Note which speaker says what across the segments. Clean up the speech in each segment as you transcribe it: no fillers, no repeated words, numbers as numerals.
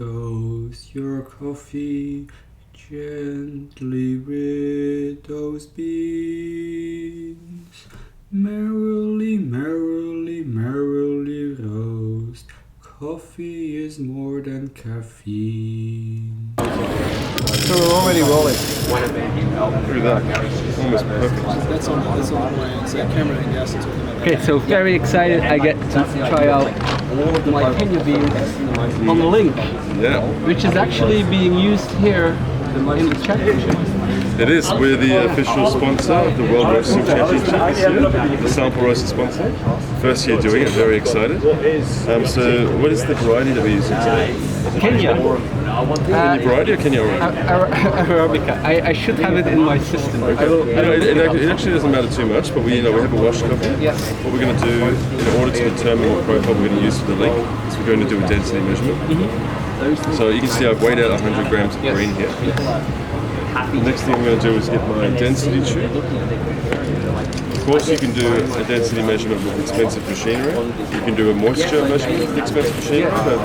Speaker 1: Roast your coffee gently with those beans. Merrily, merrily, merrily roast. Coffee is more than caffeine.
Speaker 2: So we're already rolling.
Speaker 3: Look at that. Almost perfect.
Speaker 2: That's on the way. It's that camera and gas that's talking about.
Speaker 4: Okay, so very excited I get to try out my Kenya beans on the link,
Speaker 3: Yeah.
Speaker 4: which is actually being used here in the championship.
Speaker 3: It is. We're the official sponsor of the World Roasting Championship this year. The sample roaster sponsor. First year doing it. Very excited. So, what is the variety that we're using today?
Speaker 4: Kenya.
Speaker 3: Kenya variety or Kenya orange?
Speaker 4: Arabica. I should have it in my system. I will,
Speaker 3: It actually doesn't matter too much, but we have a wash coffee.
Speaker 4: Yes.
Speaker 3: What we're going to do in order to determine what profile we're going to use for the link is we're going to do a density measurement. So you can see I've weighed out 100 grams of green here. The next thing I'm going to do is get my density tube. Of course, you can do a density measurement with expensive machinery. You can do a moisture measurement with expensive machinery, but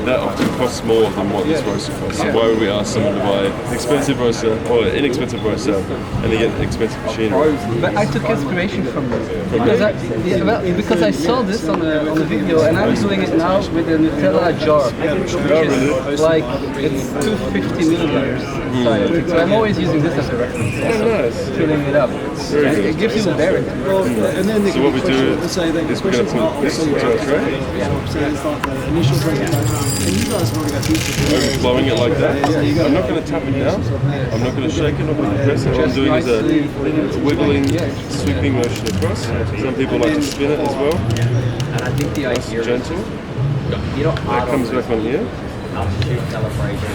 Speaker 3: that often costs more than what this roaster costs. So why would we ask someone to buy an expensive roaster or an inexpensive roaster and they get expensive machinery?
Speaker 4: But I took inspiration from this because I saw this on a video, and I'm doing it now with a Nutella jar, which is like it's 250 milliliters. So I'm always using this as a reference.
Speaker 3: Nice.
Speaker 4: Filling it up. It gives you a variety.
Speaker 2: And then
Speaker 3: So what we do is we're going to put this into our tray.
Speaker 2: initial presentation. And you guys have already got used to it.
Speaker 3: Overflowing it like that. I'm not going to tap it down. I'm not going to shake it. I'm not going to press it. What I'm doing is a wiggling, sweeping motion across. Some people like to spin it as well.
Speaker 5: And I think the idea is,
Speaker 3: Gentle. That comes back on here.
Speaker 5: altitude celebration,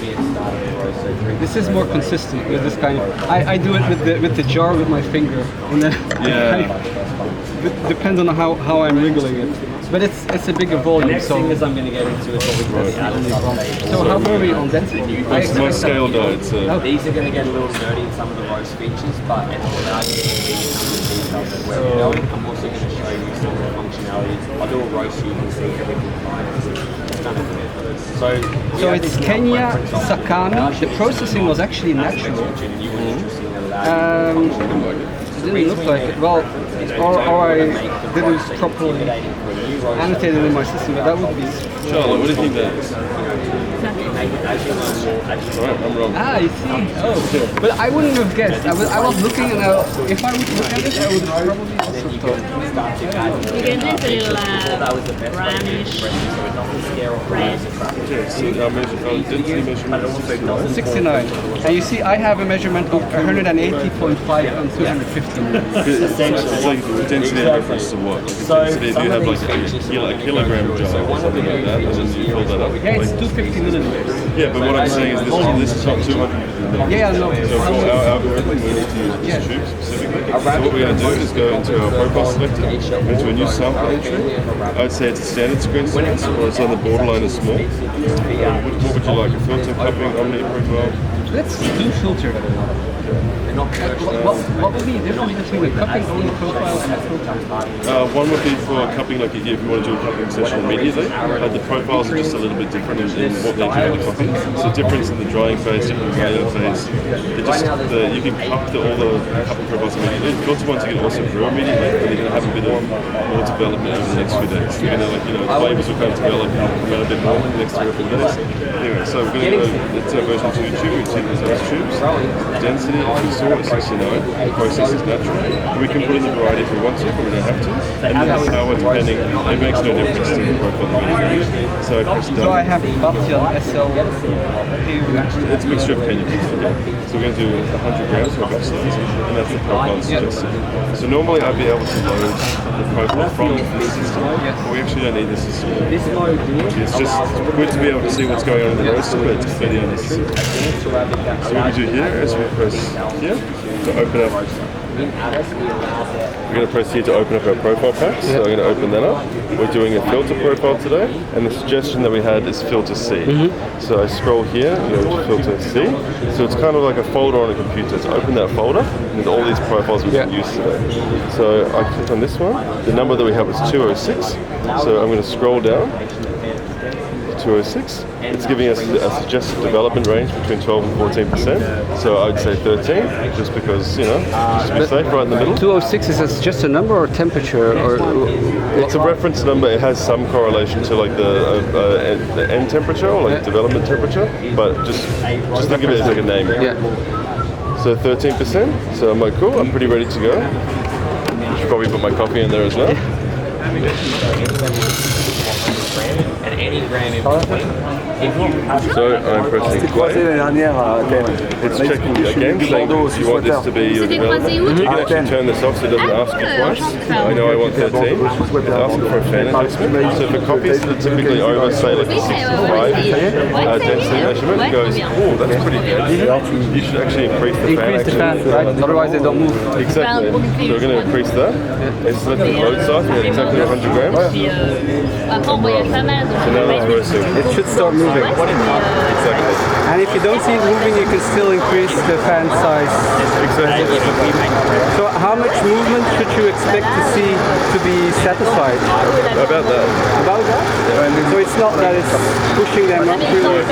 Speaker 5: being started in row surgery.
Speaker 4: This is more consistent with this kind of. I do it with the jar with my finger, and then it depends on how I'm wriggling it. But it's a bigger volume,
Speaker 5: Next
Speaker 4: so.
Speaker 5: thing is I'm going to get into is what we call the added substation.
Speaker 4: So how are we on density?
Speaker 3: It's my scale diet, so
Speaker 5: These are going to get a little nerdy in some of the roast features, but it's allowed you to see some of the details of where we're going. I'm also going to show you some of the functionalities. I'll do a roast so you can see everything fine. It's kind of good. So
Speaker 4: it's Kenya Sakami. The processing was actually natural. It didn't look like it. Well, or I didn't properly annotate it in my system, but that would be.
Speaker 3: Charlotte, what do you think that is? Alright, I'm wrong.
Speaker 4: Ah, I see. Oh, but I wouldn't have guessed. I was looking, and if I would look at it, I would probably also thought.
Speaker 6: You can do a little brownish red.
Speaker 3: Yes, our density measurement is 69.
Speaker 4: 69. And you see, I have a measurement of 180.5 and 250.
Speaker 3: It's like density in reference to what? Like density, do you have like a kilogram jar or something like that, and then you fill that up?
Speaker 4: Yeah, it's 250 milliliters.
Speaker 3: Yeah, but what I'm saying is this is not 200 milliliters.
Speaker 4: Yeah, no.
Speaker 3: So for our algorithm, we need to use this tube specifically. So what we're going to do is go into our profile selector, into a new sample entry. I would say it's a standard screen size, or it's on the borderline of small. What would you like? A filter, cupping, omni profile?
Speaker 4: Let's do filter. What would be the difference between a cupping only profile and a filter?
Speaker 3: One would be for cupping, like if you want to do a cupping session immediately. The profiles are just a little bit different in what they do in the coffee. So difference in the drying phase, different in the later phase. You can cup all the cupping profiles immediately. Filter ones you can also brew immediately, but they're going to have a bit of more development over the next few days. You're going to flavors will kind of develop and come out a bit more in the next 3 or 4 days. Anyway, so we're going to go, it's our version 2 tube, we see these tubes. Density, if you saw it, 69. The process is natural. We can put in the variety if we want to, but we don't have to. And then the power, depending, it makes no difference to the profile that we use. So if it's done.
Speaker 4: So I have Batyan SL.
Speaker 3: It's a mixture of Kenya beans. So we're going to do 100 grams of both sides, and that's the profile suggested. So normally I'd be able to load the profile from the system, but we actually don't need the system. It's just good to be able to see what's going on in the roaster, but it's completely unnecessary. So what we do here is we press here to open up We're going to proceed to open up our profile pack, so I'm going to open that up. We're doing a filter profile today, and the suggestion that we had is filter C. So I scroll here, and go to filter C. So it's kind of like a folder on a computer. So open that folder, and there's all these profiles we can use today. So I click on this one. The number that we have is 206. So I'm going to scroll down. 206. It's giving us a suggested development range between 12 and 14%. So I'd say 13, just because, you know, just to be safe, right in the middle.
Speaker 4: 206, is that just a number or temperature? Or
Speaker 3: it's a reference number. It has some correlation to like the end temperature or like development temperature, but just think of it as like a name.
Speaker 4: Yeah.
Speaker 3: So 13%. So I'm like, cool. I'm pretty ready to go. I should probably put my coffee in there as well.
Speaker 5: And any gram in between.
Speaker 3: So I'm pressing play. It's checking again, saying you want this to be your development. You can actually turn this off so it doesn't ask you twice. I know I want 13. It's asking for a fan adjustment. So for coffees that are typically over, say like a 65 density measurement, it goes, oh, that's pretty good. You should actually increase the fan.
Speaker 4: Increase the fan, right? Otherwise they don't move.
Speaker 3: Exactly. So we're going to increase that. And select the load size, we have exactly 100 grams. So now it's roasting.
Speaker 2: It should start moving.
Speaker 3: Exactly.
Speaker 2: And if you don't see it moving, you can still increase the fan size.
Speaker 3: Exactly.
Speaker 2: So how much movement should you expect to see to be satisfied?
Speaker 3: About that.
Speaker 2: About that? So it's not that it's pushing them up really.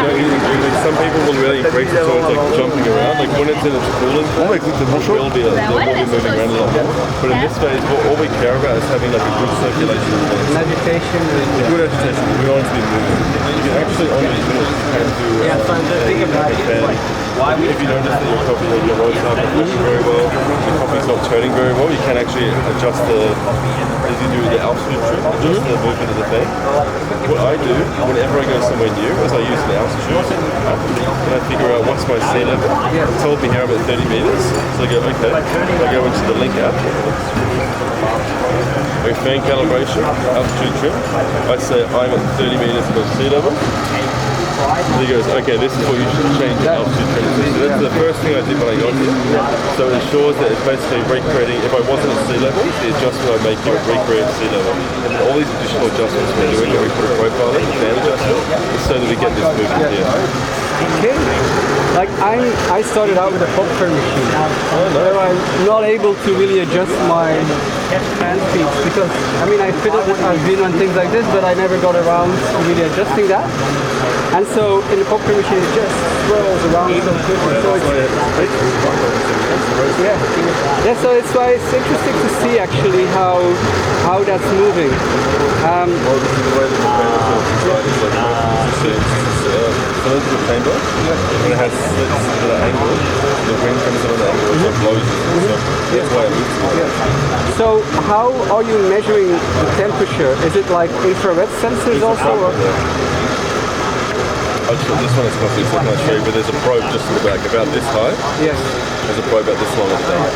Speaker 3: Some people will really increase it so it's like jumping around. Like when it's in its cooling form, it will be moving around a lot more. But in this phase, all we care about is having like a good circulation.
Speaker 2: An agitation.
Speaker 3: Good agitation. We want it to be moving. You can actually only do it if if you notice that your coffee or your roast aren't pushing very well, the coffee's not turning very well, you can actually adjust as you do the altitude trim, adjust the movement of the fan. What I do whenever I go somewhere new is I use the altitude and I figure out what's my sea level. It told me here I'm at 30 meters, so I go, okay, I go into the link app. Fan calibration, altitude trim. I say I'm at 30 meters above sea level. He goes, okay, this is what you should change the altitude trim to. So that's the first thing I did when I got here. So it ensures that it's basically recreating, if I wasn't at sea level, the adjustment I make here would recreate sea level. And all these additional adjustments we're doing when we put a profile in, the fan adjustment, is so that we get this movement here.
Speaker 2: Okay. Like I started out with a popcorn machine, where I'm not able to really adjust my fan speeds because I mean I've been on things like this, but I never got around to really adjusting that. And so in the popcorn machine it just swirls around so quickly. So so it's why it's interesting to see actually how that's moving.
Speaker 3: So into the chamber, and it has slits at an angle. The wind comes in at an angle, so it blows it. So that's why it moves.
Speaker 2: So how are you measuring the temperature? Is it like infrared sensors also? Or?
Speaker 3: Actually, this one is coffee, so I can't show you, but there's a probe just in the back, about this high.
Speaker 2: Yes.
Speaker 3: There's a probe about this long at the back.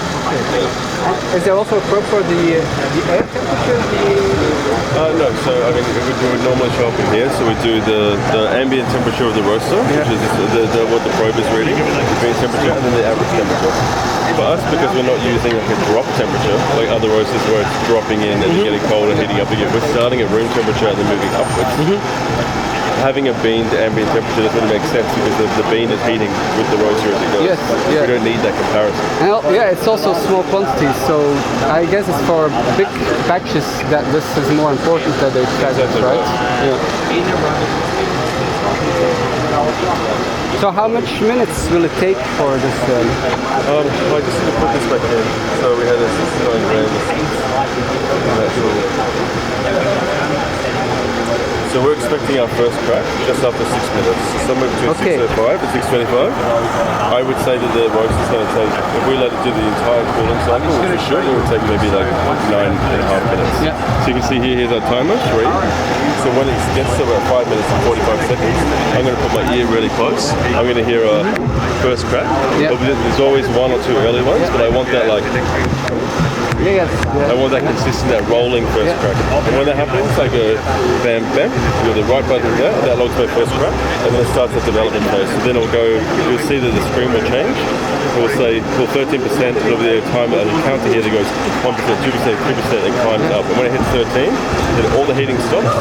Speaker 2: Is there also a probe for the air temperature?
Speaker 3: No, so I mean, we would normally show up in here, so we do the ambient temperature of the roaster, which is what the probe is reading, the ambient temperature, and then the average temperature. For us, because we're not using like a drop temperature, like other roasters where it's dropping in and you're getting cold and heating up again, we're starting at room temperature and then moving upwards. Having a bean to ambient temperature doesn't make sense because the bean is heating with the roaster as it goes.
Speaker 4: Yes,
Speaker 3: We don't need that comparison.
Speaker 4: And it's also small quantities, so I guess it's for big batches that this is more important that they track it, right? So how much minutes will it take for this?
Speaker 3: I just need to put this back in. So we had a 69 grams. So we're expecting our first crack just after 6 minutes, somewhere between 6:05 and 6:25. I would say that the roast is going to take, if we let it do the entire cooling cycle, which we should, it would take maybe like 9.5 minutes. So you can see here's our timer, 3. So when it gets to about 5 minutes and 45 seconds, I'm going to put my ear really close. I'm going to hear a first crack. There's always one or two early ones, but I want that like
Speaker 2: Yes.
Speaker 3: I want that consistent, that rolling first crack. And when that happens, I go bam, bam, you got the right button there, that logs my first crack, and then it starts the development phase. So then it'll go, you'll see that the screen will change. It will say, well, 13%, it'll be a timer, a counter here that goes 1%, 2%, 3%, and climbs up. And when it hits 13, then all the heating stops.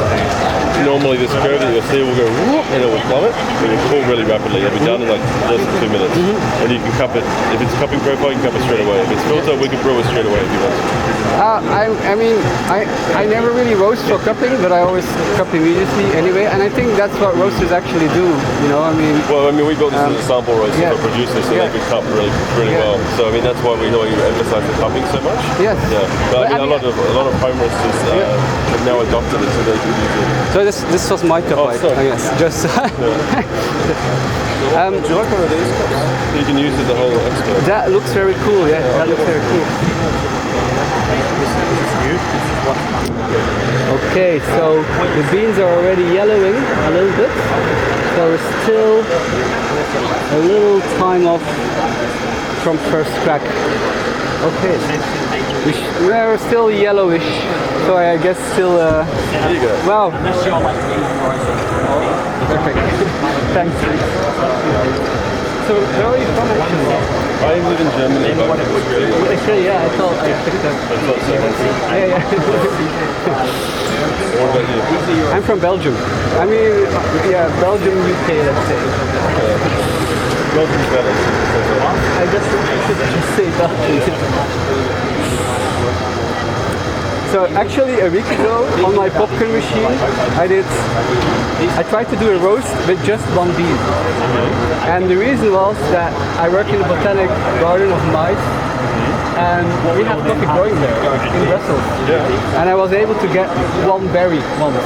Speaker 3: Normally this curve that you'll see will go whoop, and it will plummet. It will cool really rapidly. It'll be done in like less than 2 minutes. And you can cup it, if it's cupping profile, you can cup it straight away. If it's filter, we can brew it straight away if you want.
Speaker 2: I mean, I never really roast for cupping, but I always cup immediately anyway, and I think that's what roasters actually do, you know, I mean...
Speaker 3: Well, I mean, we built this as a sample roaster for producers, so they could cup really well. So, I mean, that's why we emphasize the cupping so much.
Speaker 2: Yes.
Speaker 3: Yeah. But I mean, a lot of home roasters have now adopted it, so they can use it.
Speaker 2: So this was my cup, I guess. Just...
Speaker 3: Do you like one of these cups? You can use it the whole expo.
Speaker 2: That looks very cool, yeah. That looks very cool. Okay, so the beans are already yellowing a little bit. So we're still a little time off from first crack. Okay, we're still yellowish, so I guess still.
Speaker 3: There you go.
Speaker 2: Wow. Perfect. Thanks. So where are you from actually?
Speaker 3: I live in Germany, but
Speaker 2: Actually, yeah, I thought I picked up. Yeah.
Speaker 3: What about you?
Speaker 2: I'm from Belgium. I mean, yeah, Belgium, UK, let's say.
Speaker 3: Belgium better.
Speaker 2: I just say Belgium. So actually a week ago on my popcorn machine I tried to do a roast with just one bean. And the reason was that I work in the botanic garden of Mainz and we have coffee growing there in Brussels. And I was able to get one berry once.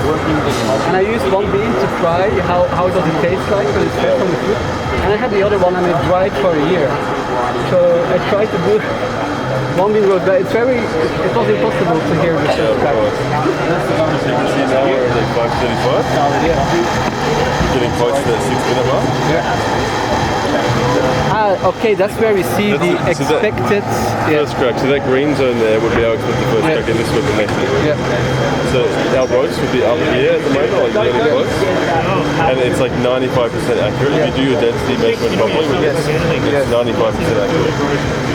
Speaker 2: And I used one bean to try how does it taste like when it's fresh from the fruit. And I had the other one and it dried for a year. So I tried to do one bean roast, but it was impossible to hear the first crack.
Speaker 3: So you can see now we're at like 5:35.
Speaker 2: Yeah.
Speaker 3: Getting close to that 6-minute mark.
Speaker 2: Okay, that's where we see the expected
Speaker 3: first crack. So that green zone there would be our expected first crack, and this would be next. So our roast would be up here at the moment, like really close, and it's like 95% accurate. If you do your density measurement properly, it's 95% accurate.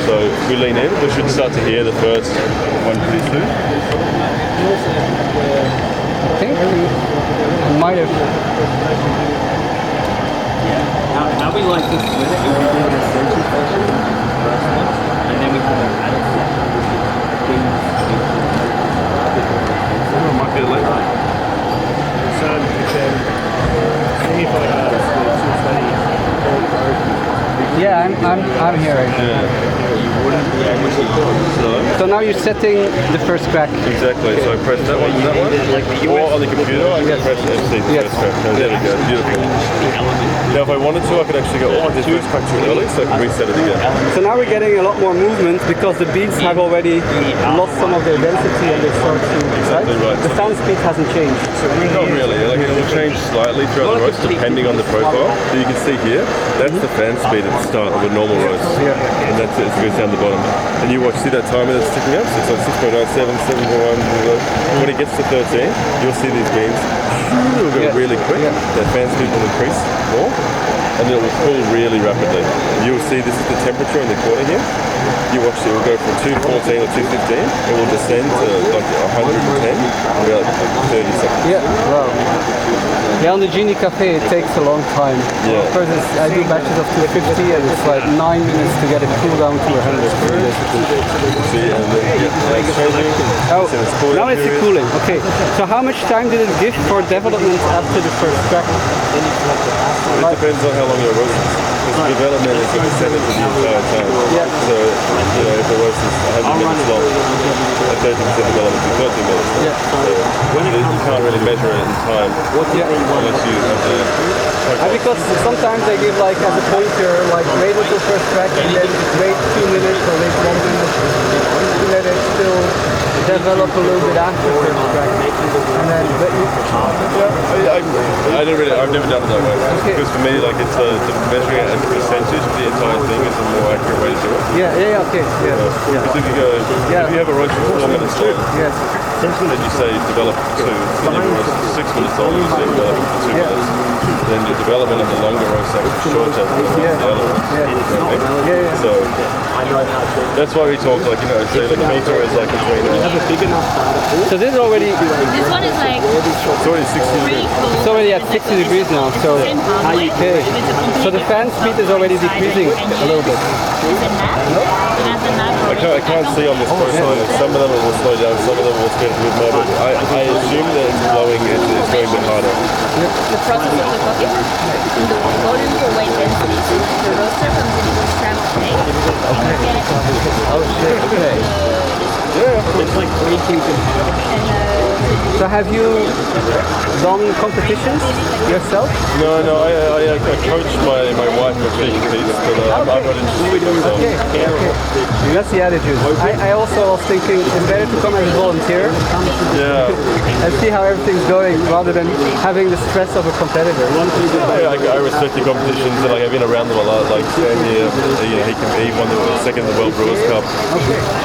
Speaker 3: So if we lean in, we should start to hear the first one pretty soon.
Speaker 2: I think we might have.
Speaker 5: How we like to split it, we do an essential portion, and then we put an added
Speaker 3: Oh, might be late.
Speaker 7: So you can see if
Speaker 2: Yeah, I'm here right now. So now you're setting the first crack.
Speaker 3: Exactly. So I press that one and that one. Or on the computer, I can press MC for first crack. Oh, there we go. Beautiful. Now, if I wanted to, I could actually go, oh, this first crack too early, so I can reset it again.
Speaker 2: So now we're getting a lot more movement because the beans have already lost some of their density and they start to.
Speaker 3: Exactly right.
Speaker 2: The fan speed hasn't changed.
Speaker 3: Not really. Like it will change slightly throughout the roast, depending on the profile. So you can see here, that's the fan speed at the start of a normal roast.
Speaker 2: Yeah.
Speaker 3: And that's it. It goes down the bottom. And you watch, see that timer that's ticking up? So it's like 6.97, 7.1. When it gets to 13, you'll see these beans. It'll go really quick. That fan speed will increase more. And it will cool really rapidly. You'll see this is the temperature in the corner here. You watch it will go from 214 or 215. It will descend to like 110 in about 30 seconds.
Speaker 2: Yeah, wow. Yeah, on the Genie Cafe it takes a long time.
Speaker 3: Yeah.
Speaker 2: First I do batches of 250 and it's like 9 minutes to get it cooled down to 100.
Speaker 3: See, and then it's changing.
Speaker 2: Oh,
Speaker 3: So it's cooling
Speaker 2: now it's
Speaker 3: period.
Speaker 2: cooling. Okay. So how much time did it give for development after the first crack?
Speaker 3: It depends on how long your roast is. Because development is a percentage of the entire time.
Speaker 2: Yeah.
Speaker 3: So, you know, if the roast is 100 minutes long, at 30% development is 30 minutes long.
Speaker 2: Yeah.
Speaker 3: So you can't really measure it in time unless you have the...
Speaker 2: Because sometimes they give like as a pointer, like wait until first crack and then wait 2 minutes or wait 1 minute to let it still develop a little bit after first crack. And then
Speaker 3: I I've never done it that way.
Speaker 2: Okay.
Speaker 3: Because for me, like it's the measuring it as a percentage of the entire thing is a more accurate way to do it.
Speaker 2: Yeah, okay. Yeah.
Speaker 3: Because if you go, if you have a roast for 4 minutes long,
Speaker 2: Yes.
Speaker 3: and you say develop it for 2, then you roast it for 6 minutes long, you say develop it for 2 minutes. Then your development of the longer roast is shorter than the other ones. Okay? So that's why we talk like, you know, say the filter is like between.
Speaker 2: So this is already,
Speaker 6: This one is like
Speaker 3: It's already 60 degrees.
Speaker 2: it's already at 60 degrees now. So okay. So the fan speed is already decreasing a little bit.
Speaker 3: I can't see on this profile. Some of them will slow down, some of them will speed up a bit more, but I assume that it's blowing, it's going a bit harder.
Speaker 6: The process of the coffee, the volume for weight density. So the roaster comes in this time of day.
Speaker 2: Oh shit. Okay.
Speaker 3: Yeah.
Speaker 5: It's like 3 kg.
Speaker 2: So have you done competitions yourself?
Speaker 3: No, I coach my wife with she competes, but I'm not interested in myself.
Speaker 2: Okay. That's the attitude. I also was thinking it's better to come as a volunteer
Speaker 3: Yeah.
Speaker 2: and see how everything's going rather than having the stress of a competitor.
Speaker 3: I respect the competitions and like I've been around them a lot. Like Sandy, he won the second of the World Brewers Cup.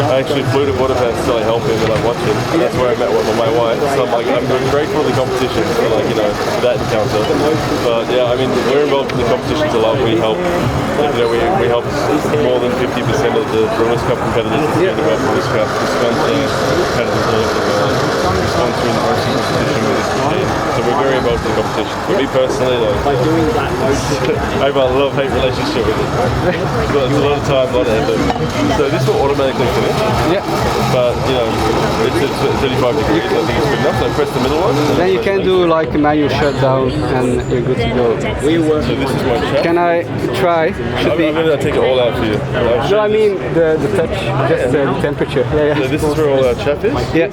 Speaker 3: I actually flew to Budapest to help him and I watched him. And that's where I met with my wife. So I'm grateful for the competition for like for that encounter. But yeah, I mean we're involved in the competitions a lot. We help. We help more than 50% of the Brewers Cup competitors in the World Brewers Cup. We sponsor competitors all over the world. We sponsor in the racing competition with this team. So we're very involved in the competition. For me personally, like
Speaker 5: By doing that motion,
Speaker 3: I have a love-hate relationship with it. But it's a lot of time, a lot of effort. So this will automatically finish.
Speaker 2: Yeah.
Speaker 3: But it's 35 degrees. I think it's good enough. So I press the middle one.
Speaker 2: Then you can do like a manual shutdown and you're good to go.
Speaker 3: So this is my chat.
Speaker 2: Can I try?
Speaker 3: I'm going to take it all out for you.
Speaker 2: No, I mean the touch, just the temperature. Yeah,
Speaker 3: So this is where all our chaff is.
Speaker 2: yeah.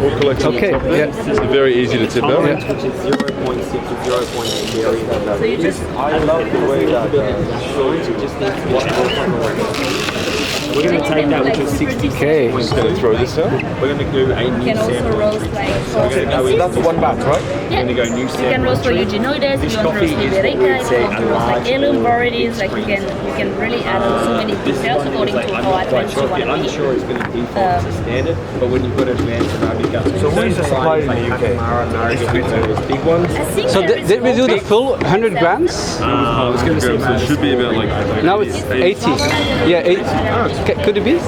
Speaker 3: All collected on
Speaker 2: Okay,
Speaker 3: top.
Speaker 2: yeah.
Speaker 3: It's very easy to tip out.
Speaker 2: Yeah.
Speaker 5: which is 0.6 to 0.8 area.
Speaker 6: So you just
Speaker 5: I love the way that you just need to watch. We're going to take that, which is 60.
Speaker 2: Okay.
Speaker 3: I'm just going to throw this out.
Speaker 5: We're going to do a new
Speaker 6: can also
Speaker 5: sample.
Speaker 6: roast like
Speaker 5: That's one batch, right?
Speaker 6: yeah.
Speaker 5: We're going to go new
Speaker 6: You
Speaker 5: sample.
Speaker 6: can roast for Eugenoides, if you want to roast Liberica, if you want to roast like heirloom varieties, like you can really add on so many details according to how advanced you want to
Speaker 5: I'm
Speaker 6: be.
Speaker 5: sure it's going to default to standard, but when you've got advanced around, so
Speaker 7: where's the supply in the UK?
Speaker 5: Those big ones.
Speaker 6: I think
Speaker 2: So
Speaker 6: there is
Speaker 2: did we do the
Speaker 6: a
Speaker 2: full 100 grams?
Speaker 5: I was going to say
Speaker 3: So it should be about like.
Speaker 2: Now it's 80. Yeah, 80. Could it be?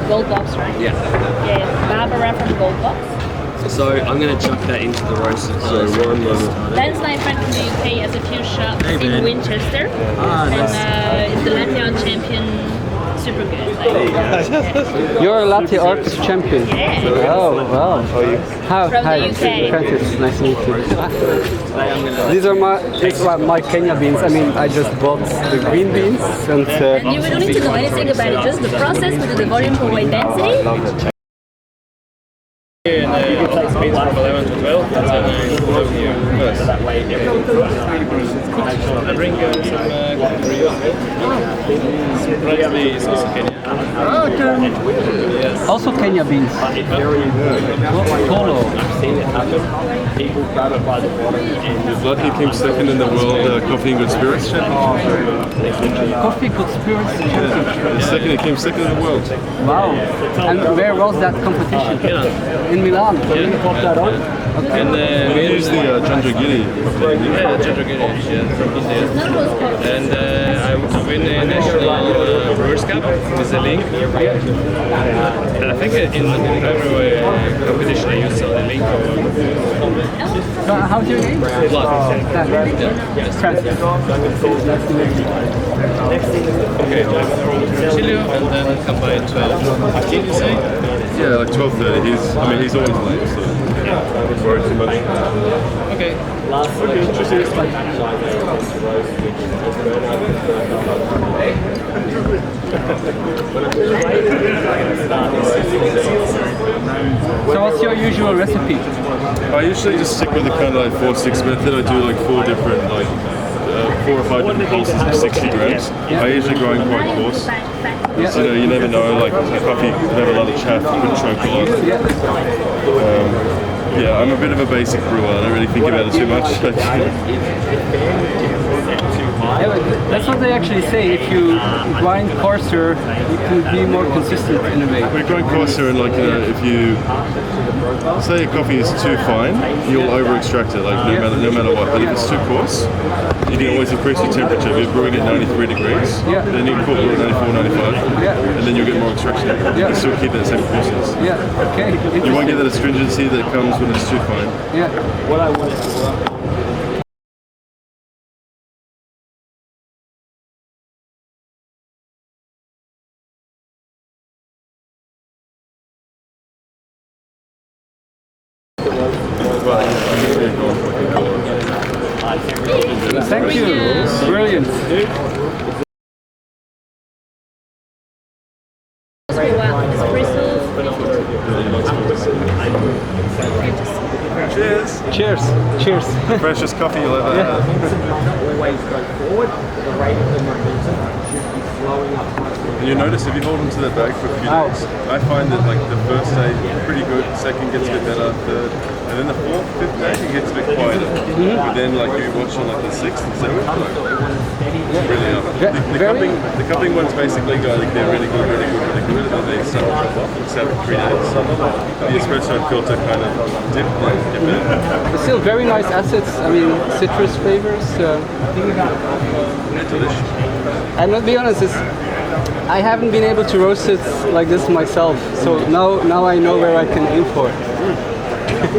Speaker 6: gold box, right?
Speaker 5: Yeah.
Speaker 6: Yeah, Barbara from Gold Box.
Speaker 5: So I'm going to chuck that into the roast. So
Speaker 6: Ben's my friend from the UK has a few shops in Winchester.
Speaker 5: nice.
Speaker 6: And it's the latte art champion, super good. Like,
Speaker 2: You're a latte art champion.
Speaker 6: Yeah.
Speaker 2: Oh, wow. How?
Speaker 6: From the
Speaker 2: Hi,
Speaker 6: UK.
Speaker 2: Francis. Nice to meet you. These are my Kenya beans. I mean, I just bought the green beans and.
Speaker 6: And you don't need to know anything about it, just the process, we do the volume for weight density.
Speaker 7: And you can take speeds from 11 to 12, and then pull over here first. I bring some coffee for you as well. Surprisingly, it's also Kenya. Yes.
Speaker 2: Also Kenya beans. Polo.
Speaker 5: I've seen it happen. People grab it by the bottom and
Speaker 3: Lucky came second in the world Coffee and Good Spirits Championship.
Speaker 2: Coffee Good Spirits Championship.
Speaker 3: It came second in the world.
Speaker 2: Wow. And where was that competition? In Milan. So you pop that on? Okay.
Speaker 7: And
Speaker 3: We used the Janjagiri.
Speaker 7: yeah, Jadrogiri, from India. And I win the National Brewers Cup with the link. And I think in every competition I use the link.
Speaker 2: So how's your name? Francis.
Speaker 7: Okay, Chilio, and then come by 12. Did you say?
Speaker 3: Yeah, like 12:30. He's always late, so I don't worry too much.
Speaker 7: Okay.
Speaker 2: So what's your usual recipe?
Speaker 3: I usually just stick with the kind of like 4-6 method. I do like 4 different 4 or 5 different pulses of 60 grams. I usually grind quite coarse. So, you never know, like coffee could have a lot of chaff, you could choke a lot. Yeah, I'm a bit of a basic brewer, I don't really think about it too much.
Speaker 2: Yeah, but that's what they actually say. If you grind coarser, you can be more consistent in a way.
Speaker 3: We grind coarser, and like if you say a coffee is too fine, you'll over extract it, like no matter what. But if it's too coarse, you can always increase the temperature. If you're brewing at 93 degrees, then you can cool it at 94, 95, and then you'll get more extraction. You can still keep that same process.
Speaker 2: Yeah. Okay.
Speaker 3: You won't get that astringency that comes when it's too fine.
Speaker 2: Yeah. What I wanted to. Thank you. Brilliant.
Speaker 3: Cheers!
Speaker 2: Cheers. Cheers.
Speaker 3: Freshest coffee you'll ever have.
Speaker 5: Always go forward. The rate of the momentum should be flowing up.
Speaker 3: And you notice if you hold onto that bag for a few days, I find that like the first day pretty good, second gets a bit better, third, and then the fourth, fifth day it gets a bit quieter. But then like you watch on like the sixth and seventh, like really up. The cupping ones basically go like they're really good, really good, really good, and then they start to drop off except 3 days. The espresso filter kind of dip there.
Speaker 2: But still very nice acids. I mean, citrus flavors.
Speaker 3: Delicious.
Speaker 2: And to be honest, I haven't been able to roast it like this myself. So now I know where I can aim for.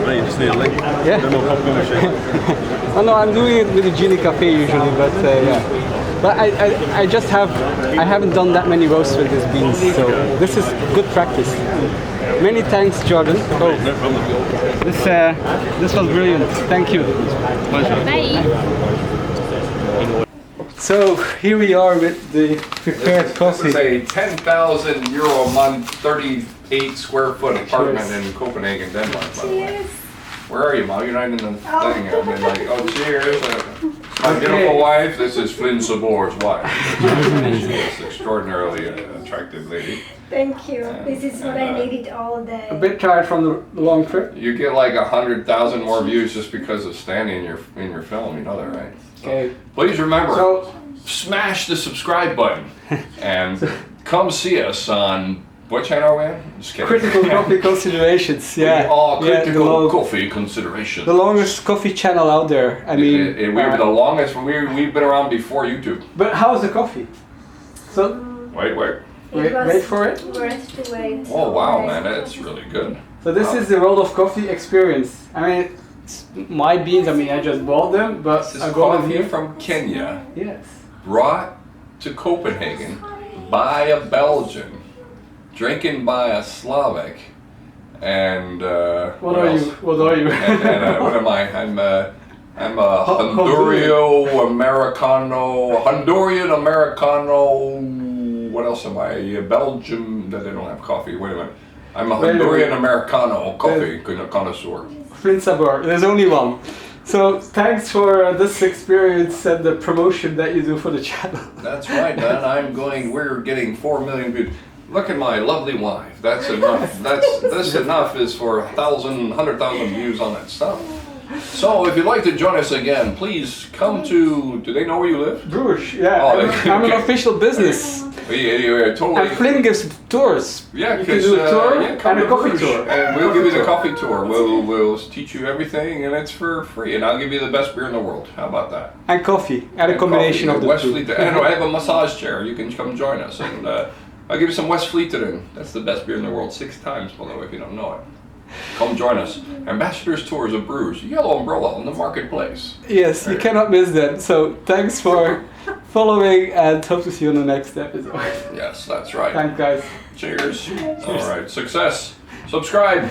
Speaker 3: No, you just need a link.
Speaker 2: Yeah.
Speaker 3: No more popcorn machine.
Speaker 2: Oh no, I'm doing it with the Genie Cafe usually, but yeah. But I just haven't done that many roasts with these beans, so this is good practice. Many thanks, Jordan. Oh,
Speaker 3: No problem.
Speaker 2: this was brilliant. Thank you.
Speaker 3: Pleasure.
Speaker 6: Bye.
Speaker 2: So here we are with the prepared coffee.
Speaker 8: It's a 10,000 euro a month, 38 square foot apartment in Copenhagen, Denmark, by the way. Where are you, Mom? You're not in the thing. I mean, like, oh, cheers. My beautiful wife, this is Flynn Sabor's wife. She's an extraordinarily attractive lady.
Speaker 9: Thank you. This is what I needed all day.
Speaker 2: A bit tired from the long trip.
Speaker 8: You get like 100,000 more views just because of standing in your film. You know that, right?
Speaker 2: Okay.
Speaker 8: Please remember,
Speaker 2: So
Speaker 8: smash the subscribe button and come see us on what channel are we on? Just kidding.
Speaker 2: critical coffee considerations. Yeah.
Speaker 8: Oh,
Speaker 2: Yeah,
Speaker 8: critical coffee consideration.
Speaker 2: the longest coffee channel out there. I mean,
Speaker 8: We're the longest. We've been around before YouTube.
Speaker 2: but how's the coffee? So
Speaker 8: Wait.
Speaker 2: wait for it.
Speaker 9: Worth to wait.
Speaker 8: Oh wow, man, that's really good.
Speaker 2: So this is the World of Coffee experience. I mean, it's my beans. I mean, I just bought them, but
Speaker 8: This
Speaker 2: I
Speaker 8: is
Speaker 2: got them
Speaker 8: coffee
Speaker 2: here.
Speaker 8: from Kenya,
Speaker 2: Yes.
Speaker 8: brought to Copenhagen by a Belgian, drinking by a Slavic, and
Speaker 2: What are
Speaker 8: else?
Speaker 2: you? What are you?
Speaker 8: And what am I? I'm a Honduran Americano. What else am I? A Belgium. They don't have coffee. Wait a minute. I'm a
Speaker 2: Wait a minute.
Speaker 8: Honduran Americano coffee connoisseur.
Speaker 2: Flynn Sabor. There's only one. So thanks for this experience and the promotion that you do for the channel.
Speaker 8: That's right, man. We're getting 4 million views. Look at my lovely wife. That's enough. This enough is for 100,000 views on that stuff. So if you'd like to join us again, please come to. Do they know where you live?
Speaker 2: Bruges, yeah.
Speaker 8: Oh,
Speaker 2: I'm an
Speaker 8: okay.
Speaker 2: official business.
Speaker 8: Yeah, totally.
Speaker 2: And Flynn gives tours.
Speaker 8: Yeah,
Speaker 2: you can do a tour
Speaker 8: come
Speaker 2: and a
Speaker 8: to
Speaker 2: coffee
Speaker 8: Bruges,
Speaker 2: tour.
Speaker 8: and we'll give you the coffee tour. We'll teach you everything, and it's for free. And I'll give you the best beer in the world. How about that?
Speaker 2: And coffee, and a combination of the two.
Speaker 8: And I have a massage chair. You can come join us, and I'll give you some West Fleeteren. That's the best beer in the world, 6 times, by the way, if you don't know it. Come join us. Ambassadors Tours of Brews, Yellow Umbrella on the marketplace.
Speaker 2: Yes, you cannot miss that. So thanks for following, and hope to see you on the next episode.
Speaker 8: Yes, that's right.
Speaker 2: Thanks, guys.
Speaker 8: Cheers. All right, success. Subscribe.